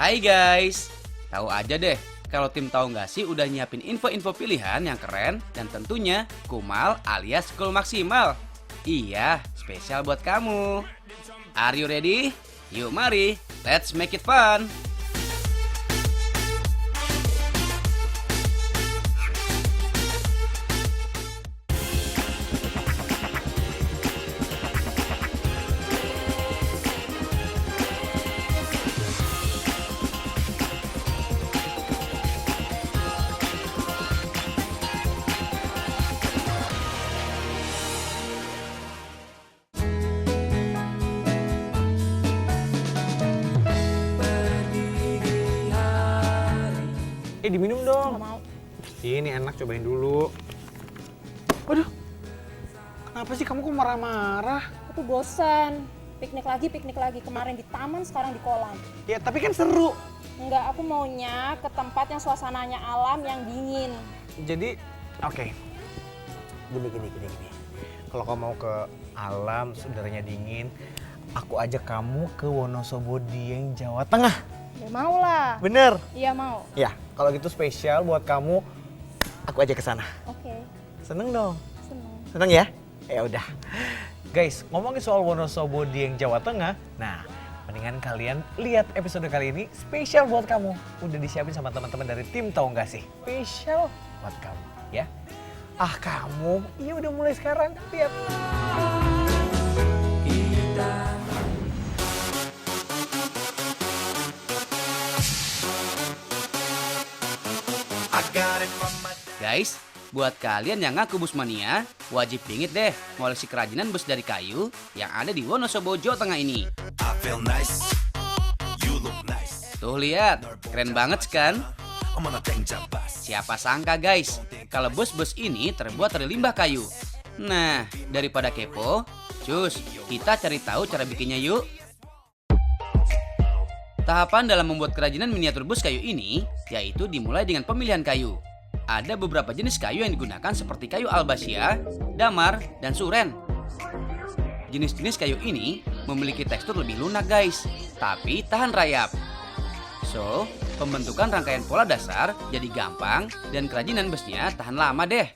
Hai guys, tahu aja deh kalau tim tahu nggak sih udah nyiapin info-info pilihan yang keren dan tentunya Kumal alias Cool Maksimal. Iya, spesial buat kamu. Are you ready? Yuk mari, let's make it fun. Diminum dong. Nggak mau. Ini enak, cobain dulu. Waduh, kenapa sih kamu kok marah-marah? Aku bosan. Piknik lagi. Kemarin di taman, sekarang di kolam. Ya, tapi kan seru. Enggak, aku maunya ke tempat yang suasananya alam yang dingin. Jadi, oke. Gini. Kalau kamu mau ke alam, udaranya dingin, aku ajak kamu ke Wonosobo, Dieng, Jawa Tengah. Ya mau lah. Bener? Iya mau. Ya, kalau gitu spesial buat kamu, aku ajak ke sana. Oke, Seneng dong? seneng. Seneng ya? Ya udah. Guys, ngomongin soal Wonosobo, Dieng, Jawa Tengah, nah mendingan kalian lihat episode kali ini spesial buat kamu. Udah disiapin sama teman-teman dari tim tahu nggak sih? Spesial buat kamu, ya. Ah kamu, iya udah mulai sekarang, lihat. Guys, buat kalian yang ngaku bus mania, wajib pingit deh ngoleksi kerajinan bus dari kayu yang ada di Wonosobo, Jawa Tengah ini. Tuh lihat, keren banget kan? Siapa sangka guys, kalau bus-bus ini terbuat dari limbah kayu. Nah, daripada kepo, cus, kita cari tahu cara bikinnya yuk. Tahapan dalam membuat kerajinan miniatur bus kayu ini, yaitu dimulai dengan pemilihan kayu. Ada beberapa jenis kayu yang digunakan seperti kayu albasia, damar, dan suren. Jenis-jenis kayu ini memiliki tekstur lebih lunak guys, tapi tahan rayap. So, pembentukan rangkaian pola dasar jadi gampang dan kerajinan busnya tahan lama deh.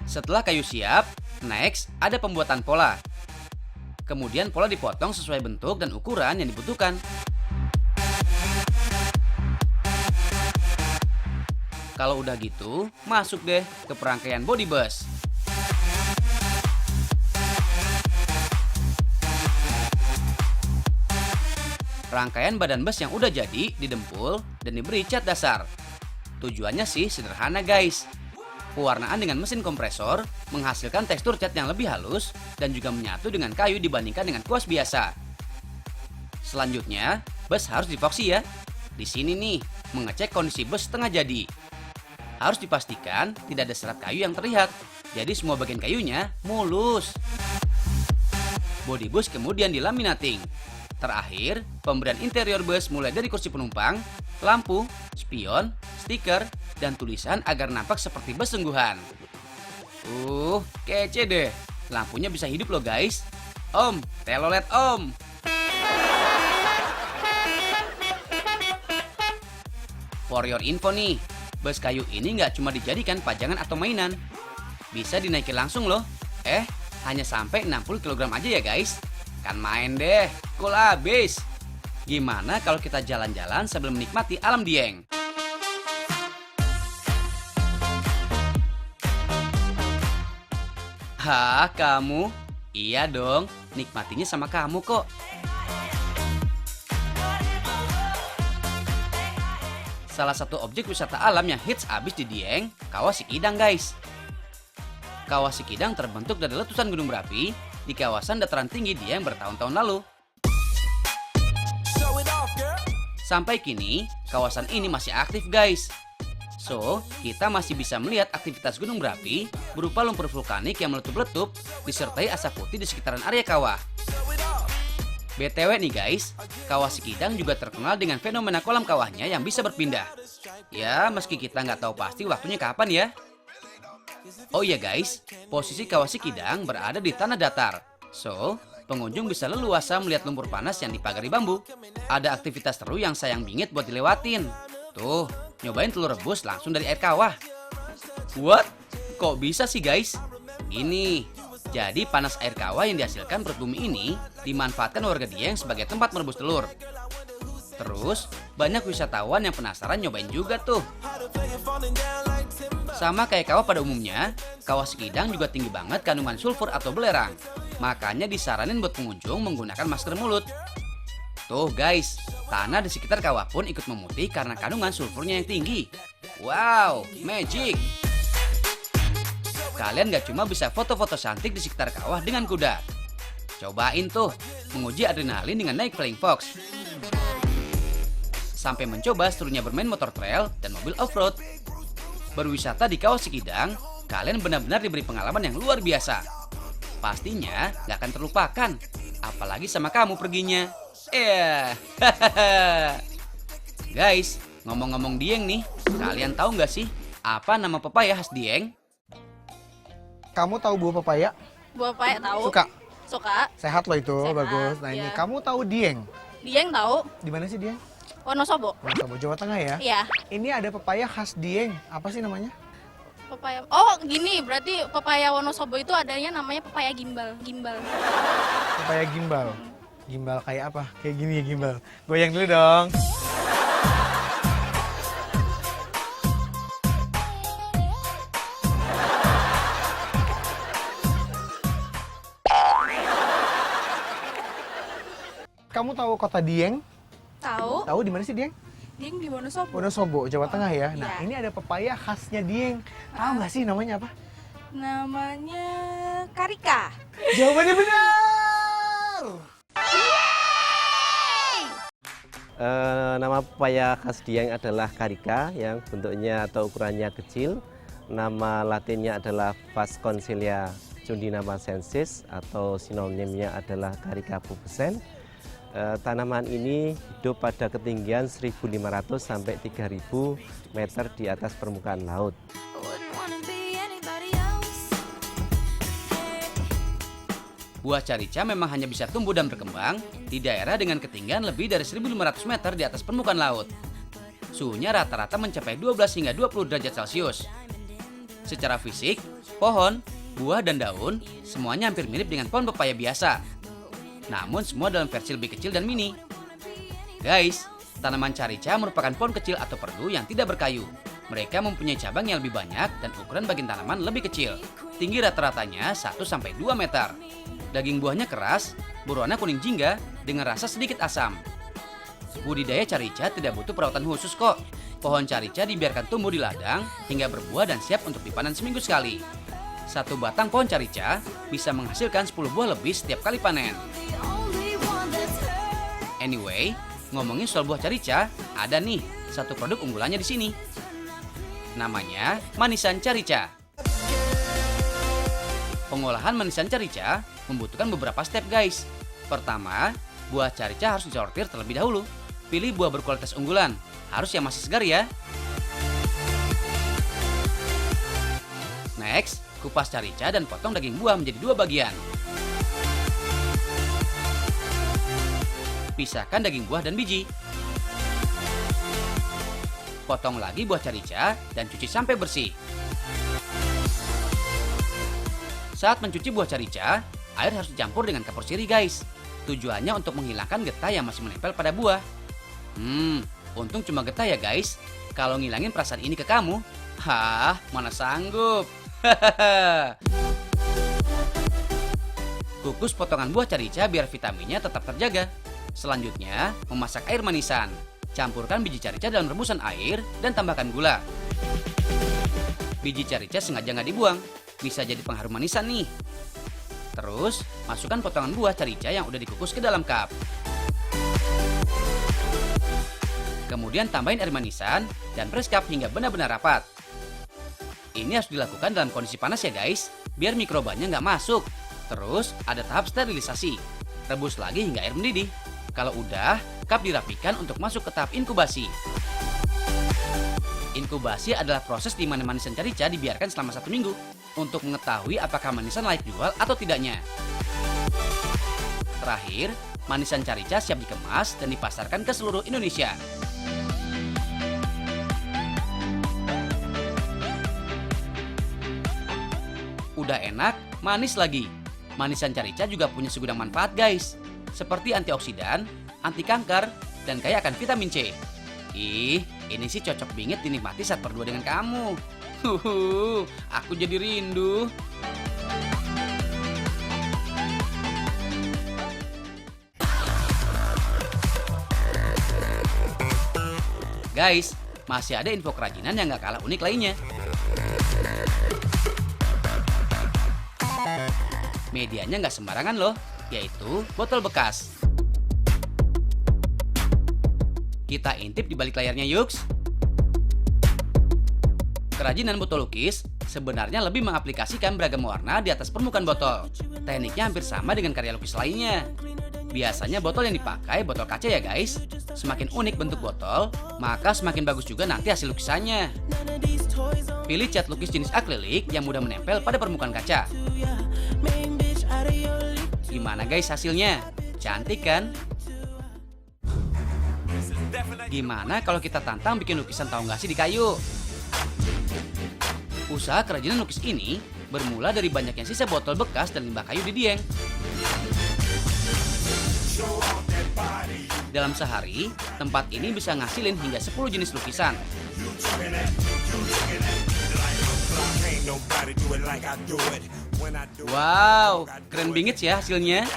Setelah kayu siap, next ada pembuatan pola. Kemudian pola dipotong sesuai bentuk dan ukuran yang dibutuhkan. Kalau udah gitu, masuk deh ke perangkaian body bus. Rangkaian badan bus yang udah jadi didempul dan diberi cat dasar. Tujuannya sih sederhana guys. Pewarnaan dengan mesin kompresor menghasilkan tekstur cat yang lebih halus dan juga menyatu dengan kayu dibandingkan dengan kuas biasa. Selanjutnya, bus harus divoksi ya. Di sini nih, mengecek kondisi bus setengah jadi. Harus dipastikan tidak ada serat kayu yang terlihat, jadi semua bagian kayunya mulus. Bodi bus kemudian dilaminating. Terakhir, pemberian interior bus mulai dari kursi penumpang, lampu, spion, stiker, dan tulisan agar nampak seperti bus sungguhan. Kece deh. Lampunya bisa hidup loh guys. Om, telolet om. For your info nih, bus kayu ini nggak cuma dijadikan pajangan atau mainan. Bisa dinaikin langsung loh. Hanya sampai 60 kg aja ya guys. Kan main deh, cool abis. Gimana kalau kita jalan-jalan sambil menikmati alam Dieng? Hah, kamu? Iya dong, nikmatinya sama kamu kok. Salah satu objek wisata alam yang hits abis di Dieng, Kawah Sikidang guys. Kawah Sikidang terbentuk dari letusan gunung berapi di kawasan dataran tinggi Dieng bertahun-tahun lalu. Sampai kini, kawasan ini masih aktif guys. So, kita masih bisa melihat aktivitas gunung berapi berupa lumpur vulkanik yang meletup-letup disertai asap putih di sekitaran area kawah. BTW nih guys, Kawah Sikidang juga terkenal dengan fenomena kolam kawahnya yang bisa berpindah. Ya, meski kita nggak tahu pasti waktunya kapan ya. Oh iya guys, posisi Kawah Sikidang berada di tanah datar. So, pengunjung bisa leluasa melihat lumpur panas yang dipagari bambu. Ada aktivitas seru yang sayang bingit buat dilewatin. Tuh, nyobain telur rebus langsung dari air kawah. What? Kok bisa sih guys? Ini, jadi panas air kawah yang dihasilkan perut bumi ini dimanfaatkan warga Dieng sebagai tempat merebus telur. Terus, banyak wisatawan yang penasaran nyobain juga tuh. Sama kayak kawah pada umumnya, kawah Sekidang juga tinggi banget kandungan sulfur atau belerang. Makanya disaranin buat pengunjung menggunakan masker mulut. Tuh guys, tanah di sekitar kawah pun ikut memutih karena kandungan sulfurnya yang tinggi. Wow, magic! Kalian gak cuma bisa foto-foto cantik di sekitar kawah dengan kuda. Cobain tuh, menguji adrenalin dengan naik flying fox. Sampai mencoba serunya bermain motor trail dan mobil off-road. Berwisata di Kawah Sekidang, kalian benar-benar diberi pengalaman yang luar biasa. Pastinya gak akan terlupakan, apalagi sama kamu perginya. Guys, ngomong-ngomong Dieng nih, kalian tahu gak sih apa nama pepaya khas Dieng? Kamu tahu buah pepaya? Buah pepaya tahu. Suka? Suka. Sehat loh itu, Sehat, bagus. Nah ini, iya. kamu tahu Dieng? Dieng tahu. Di mana sih Dieng? Wonosobo. Wonosobo, Jawa Tengah ya? Iya. Ini ada pepaya khas Dieng. Apa sih namanya? Pepaya. Oh, gini, berarti pepaya Wonosobo itu adanya namanya pepaya gimbal. Gimbal. Pepaya gimbal. Gimbal kayak apa? Kayak gini ya gimbal. Goyang dulu dong. Kamu tahu kota Dieng? Tahu? Tahu di mana sih Dieng? Dieng di Wonosobo. Wonosobo, Jawa Tengah ya. Nah, Iya. ini ada pepaya khasnya Dieng. Tahu nggak sih namanya apa? Namanya Karika. Jawabannya benar. Nama pepaya khas Dieng adalah Karika yang bentuknya atau ukurannya kecil. Nama latinnya adalah Vasconcelia cundinamacensis atau sinonimnya adalah Carica pubescens. Tanaman ini hidup pada ketinggian 1.500 sampai 3.000 meter di atas permukaan laut. Buah carica memang hanya bisa tumbuh dan berkembang di daerah dengan ketinggian lebih dari 1.500 meter di atas permukaan laut. Suhunya rata-rata mencapai 12 hingga 20 derajat Celcius. Secara fisik, pohon, buah, dan daun semuanya hampir mirip dengan pohon pepaya biasa. Namun semua dalam versi lebih kecil dan mini. Guys, tanaman carica merupakan pohon kecil atau perdu yang tidak berkayu. Mereka mempunyai cabang yang lebih banyak dan ukuran bagian tanaman lebih kecil. Tinggi rata-ratanya 1-2 meter. Daging buahnya keras, berwarna kuning jingga dengan rasa sedikit asam. Budidaya carica tidak butuh perawatan khusus kok. Pohon carica dibiarkan tumbuh di ladang hingga berbuah dan siap untuk dipanen seminggu sekali. Satu batang pohon carica bisa menghasilkan 10 buah lebih setiap kali panen. Anyway, ngomongin soal buah carica, ada nih satu produk unggulannya di sini. Namanya manisan carica. Pengolahan manisan carica membutuhkan beberapa step guys. Pertama, buah carica harus disortir terlebih dahulu. Pilih buah berkualitas unggulan, harus yang masih segar ya. Next, kupas carica dan potong daging buah menjadi 2 bagian. Pisahkan daging buah dan biji. Potong lagi buah carica dan cuci sampai bersih. Saat mencuci buah carica, air harus dicampur dengan kapur sirih guys. Tujuannya untuk menghilangkan getah yang masih menempel pada buah. Untung cuma getah ya guys. Kalau ngilangin perasaan ini ke kamu, mana sanggup. Kukus potongan buah carica biar vitaminnya tetap terjaga. Selanjutnya, memasak air manisan. Campurkan biji carica dalam rebusan air dan tambahkan gula. Biji carica sengaja nggak dibuang, bisa jadi pengharum manisan nih. Terus, masukkan potongan buah carica yang udah dikukus ke dalam cup. Kemudian tambahin air manisan dan press cup hingga benar-benar rapat. Ini harus dilakukan dalam kondisi panas ya guys, biar mikrobanya nggak masuk. Terus, ada tahap sterilisasi. Rebus lagi hingga air mendidih. Kalau udah, cup dirapikan untuk masuk ke tahap inkubasi. Inkubasi adalah proses di mana manisan carica dibiarkan selama 1 minggu untuk mengetahui apakah manisan layak jual atau tidaknya. Terakhir, manisan Carica siap dikemas dan dipasarkan ke seluruh Indonesia. Udah enak, manis lagi. Manisan Carica juga punya segudang manfaat guys. Seperti antioksidan, anti kanker, dan kaya akan vitamin C. Ih, ini sih cocok bingit dinikmati saat berdua dengan kamu. Aku jadi rindu. Guys, masih ada info kerajinan yang gak kalah unik lainnya. Medianya nggak sembarangan loh, yaitu botol bekas. Kita intip di balik layarnya yuks. Kerajinan botol lukis sebenarnya lebih mengaplikasikan beragam warna di atas permukaan botol. Tekniknya hampir sama dengan karya lukis lainnya. Biasanya botol yang dipakai botol kaca ya guys. Semakin unik bentuk botol, maka semakin bagus juga nanti hasil lukisannya. Pilih cat lukis jenis akrilik yang mudah menempel pada permukaan kaca. Gimana guys hasilnya? Cantik kan? Gimana kalau kita tantang bikin lukisan tahu nggak sih di kayu? Usaha kerajinan lukis ini bermula dari banyaknya sisa botol bekas dan limbah kayu di Dieng. Dalam sehari, tempat ini bisa ngasilin hingga 10 jenis lukisan. Wow, keren bingit ya hasilnya.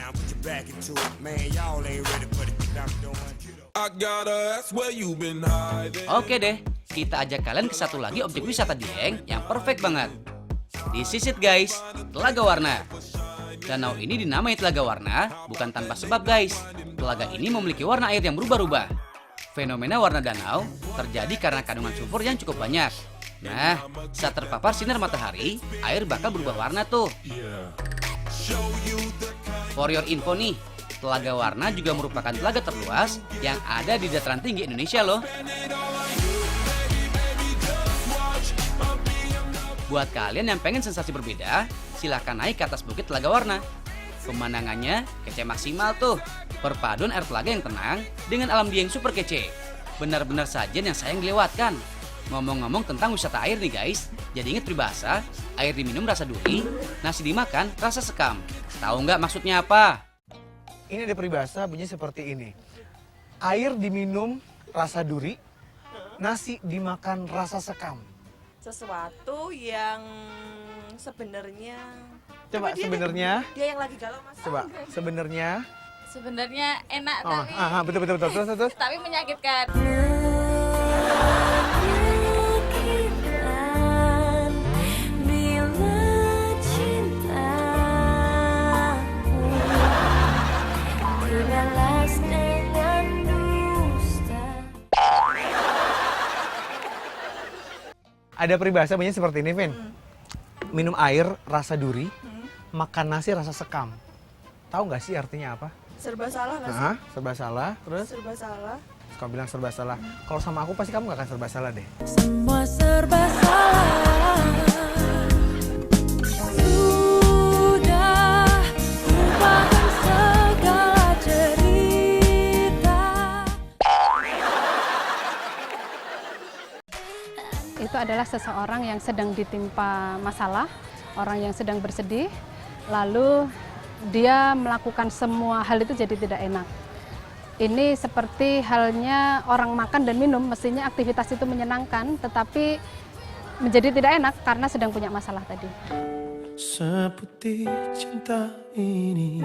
Oke deh, kita ajak kalian ke satu lagi objek wisata Dieng yang perfect banget. This is it guys, Telaga Warna. Danau ini dinamai Telaga Warna bukan tanpa sebab guys. Telaga ini memiliki warna air yang berubah-ubah. Fenomena warna danau terjadi karena kandungan sulfur yang cukup banyak. Nah, saat terpapar sinar matahari, air bakal berubah warna tuh. For your info nih, Telaga Warna juga merupakan telaga terluas yang ada di dataran tinggi Indonesia loh. Buat kalian yang pengen sensasi berbeda, silahkan naik ke atas bukit Telaga Warna. Pemandangannya kece maksimal tuh. Perpaduan air telaga yang tenang dengan alam Dieng super kece. Benar-benar sajian yang sayang dilewatkan. Ngomong-ngomong tentang wisata air nih guys, jadi inget peribahasa, air diminum rasa duri, nasi dimakan rasa sekam. Tahu nggak maksudnya apa? Ini ada peribahasa bunyi seperti ini. Air diminum rasa duri, nasi dimakan rasa sekam. Sesuatu yang sebenarnya Coba sebenarnya. Dia yang lagi galau mas. Coba sebenarnya. Sebenarnya enak Betul. Terus. tapi menyakitkan. Ada peribahasa bunyi seperti ini, Vin. Minum air rasa duri, makan nasi rasa sekam. Tahu nggak sih artinya apa? Serba salah nggak sih? Serba salah. Terus? Serba salah. Kamu bilang serba salah. Kalau sama aku pasti kamu nggak akan serba salah deh. Semua serba salah. Sudah lupakan segala cerita. Itu adalah seseorang yang sedang ditimpa masalah, orang yang sedang bersedih, lalu dia melakukan semua hal itu jadi tidak enak. Ini seperti halnya orang makan dan minum, mestinya aktivitas itu menyenangkan, tetapi menjadi tidak enak karena sedang punya masalah tadi. Seputih cinta ini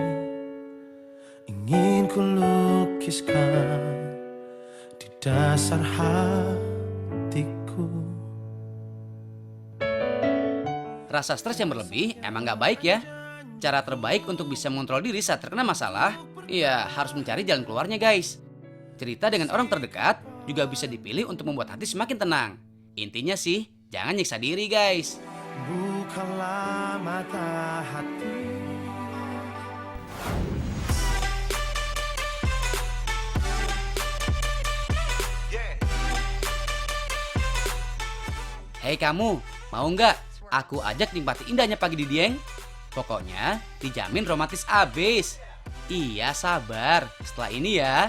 ingin ku lukiskan di dasar hatiku. Rasa stres yang berlebih emang nggak baik ya. Cara terbaik untuk bisa mengontrol diri saat terkena masalah, ya harus mencari jalan keluarnya guys. Cerita dengan orang terdekat juga bisa dipilih untuk membuat hati semakin tenang. Intinya sih, jangan nyiksa diri guys. Bukalah mata hati. Hei kamu, mau nggak aku ajak nikmati indahnya pagi di Dieng? Pokoknya dijamin romantis abis. Iya, sabar. Setelah ini ya.